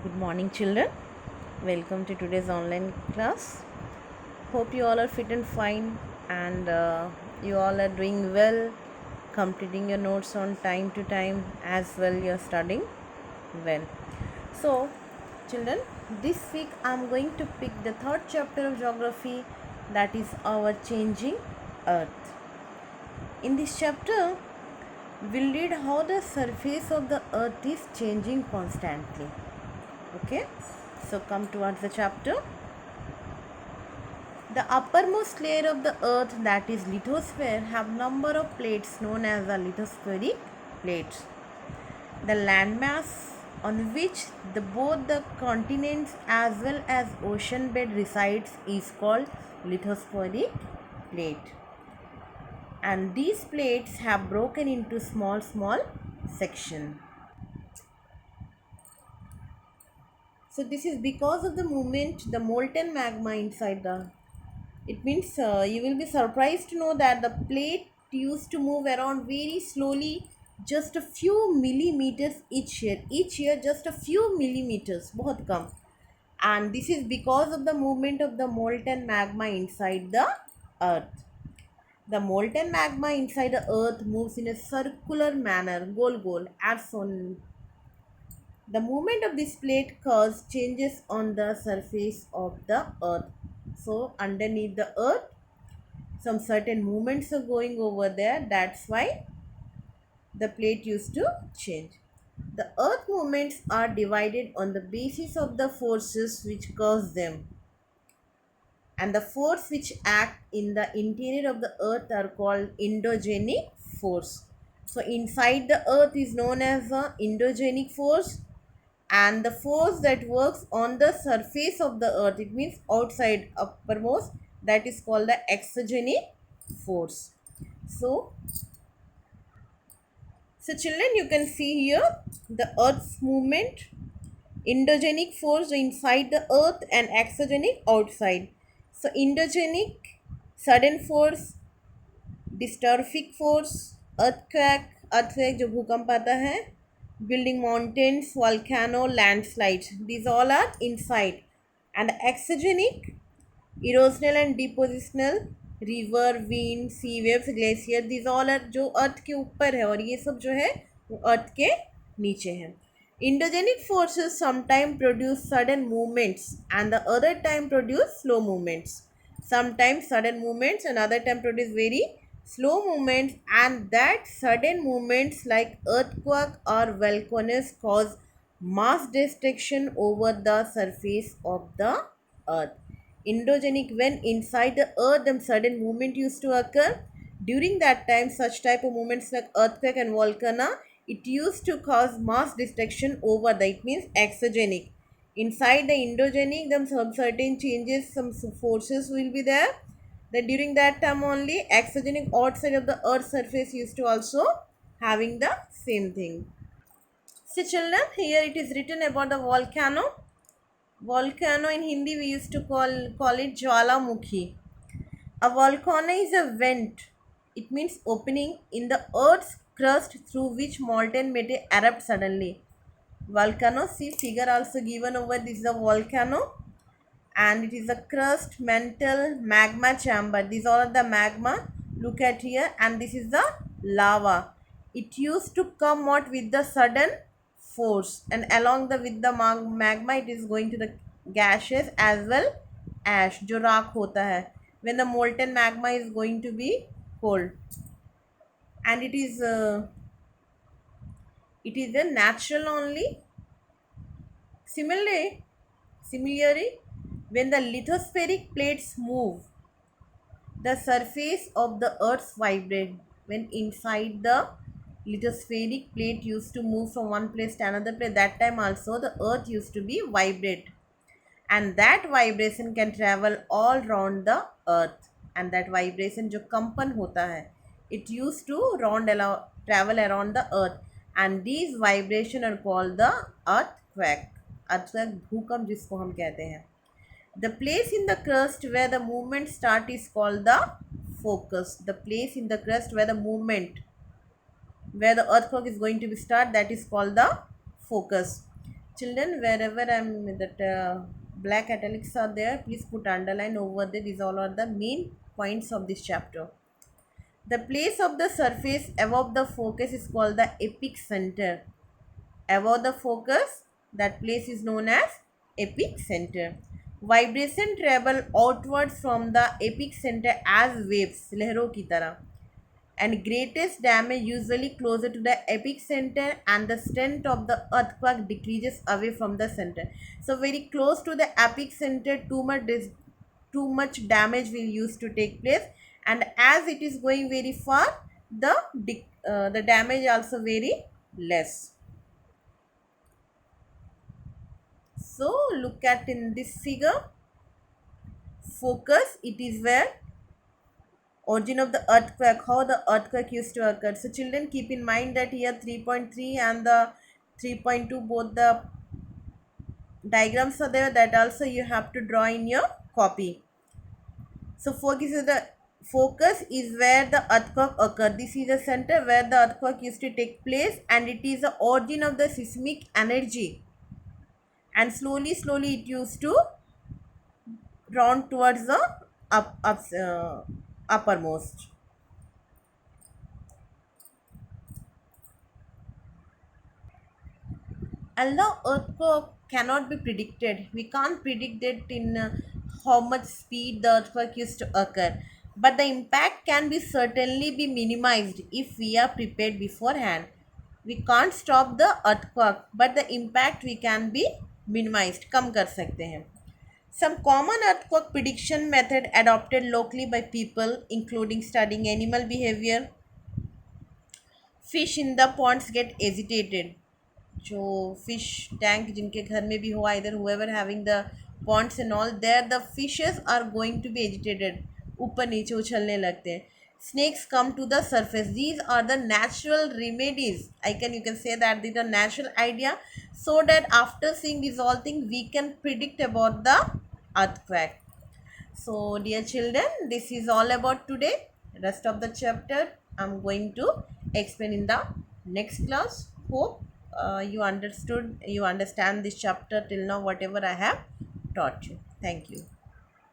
Good morning, children. Welcome to today's online class. Hope you all are fit and fine and you all are doing well, completing your notes on time to time as well. You're studying well. So, children, this week I'm going to pick the third chapter of geography, that is our changing earth. In this chapter, we'll read how the surface of the earth is changing constantly. Okay, so come towards the chapter. The uppermost layer of the earth, that is lithosphere, have number of plates known as the lithospheric plates. The landmass on which both the continents as well as ocean bed resides is called lithospheric plate, and these plates have broken into small section. So this is because of the movement, the molten magma inside the. It means you will be surprised to know that the plate used to move around very slowly, just a few millimeters each year. Each year, just a few millimeters, बहुत कम. And this is because of the movement of the molten magma inside the earth. The molten magma inside the earth moves in a circular manner, goal, as on. The movement of this plate causes changes on the surface of the earth. So, underneath the earth, some certain movements are going over there. That's why the plate used to change. The earth movements are divided on the basis of the forces which cause them, and the force which act in the interior of the earth are called endogenic force. So inside the earth is known as the endogenic force, and the force that works on the surface of the earth, it means outside uppermost, that is called the exogenic force. So children, you can see here the earth's movement, endogenic force inside the earth and exogenic outside. So endogenic, sudden force, diastrophic force, earthquake जो भूकंप आता है, building mountains, volcano, landslides, these all are inside. And exogenic, erosional and depositional, river, wind, sea waves, glacier, these all are जो अर्थ के ऊपर है और ये सब जो है वो अर्थ के नीचे है. Endogenic forces sometimes produce sudden movements and the other time produce slow movements. Sometimes sudden movements and other time produce very slow movements, and that sudden movements like earthquake or volcanoes cause mass destruction over the surface of the earth. Endogenic, when inside the earth the sudden movement used to occur. During that time, such type of movements like earthquake and volcano, it used to cause mass destruction over the, it means exogenic. Inside the endogenic, some certain changes, some forces will be there. Then during that time only, exogenic outside of the earth surface used to also having the same thing. So children, here it is written about the volcano. Volcano in Hindi we used to call it Jwalamukhi. A volcano is a vent. It means opening in the earth's crust through which molten matter erupt suddenly. Volcano, see figure also given over, this is a volcano, and it is a crust, mantle, magma chamber. These all are the magma. Look at here, and this is the lava. It used to come out with the sudden force, and along the with the magma, it is going to the gaseous as well ash, जो राख होता है, when the molten magma is going to be cold, and it is a natural only. Similarly, when the lithospheric plates move, the surface of the earth vibrates. When inside the lithospheric plate used to move from one place to another place, that time also the earth used to be vibrate, and that vibration can travel all around the earth, and that vibration जो कंपन होता है, it used to travel around the earth, and these vibration are called the earthquake. Earthquake भूकंप जिसको हम कहते हैं. The place in the crust where the movement start is called the focus. The place in the crust where the earthquake is going to be start, that is called the focus. Children, wherever I'm that black italics are there, please put underline over there. These all are the main points of this chapter. The place of the surface above the focus is called the epic center. Above the focus, that place is known as epic center. Vibration travel outwards from the epic center as waves, लहरों की तरह, and greatest damage usually closer to the epicenter, and the strength of the earthquake decreases away from the center. So very close to the epicenter, too much damage will used to take place, and as it is going very far, the damage also very less. So look at in this figure, focus, it is where origin of the earthquake, how the earthquake used to occur. So children, keep in mind that here 3.3 and the 3.2, both the diagrams are there, that also you have to draw in your copy. So focus is where the earthquake occurred. This is the center where the earthquake used to take place, and it is the origin of the seismic energy, and slowly it used to round towards the uppermost. Although earthquake cannot be predicted, we can't predict it in how much speed the earthquake used to occur, but the impact can be certainly be minimized if we are prepared beforehand. We can't stop the earthquake, but the impact we can be minimized, कम कर सकते हैं. Some common earthquake prediction method adopted locally by people, including studying animal behavior. Fish in the ponds get agitated. जो fish tank जिनके घर में भी हो, either whoever having the ponds and all, there the fishes are going to be agitated, ऊपर नीचे उछलने लगते हैं. Snakes come to the surface. These are the natural remedies. You can say that these are natural idea, so that after seeing these all things we can predict about the earthquake. So dear children, this is all about today. Rest of the chapter I'm going to explain in the next class. Hope you understand this chapter till now, whatever I have taught you. Thank you.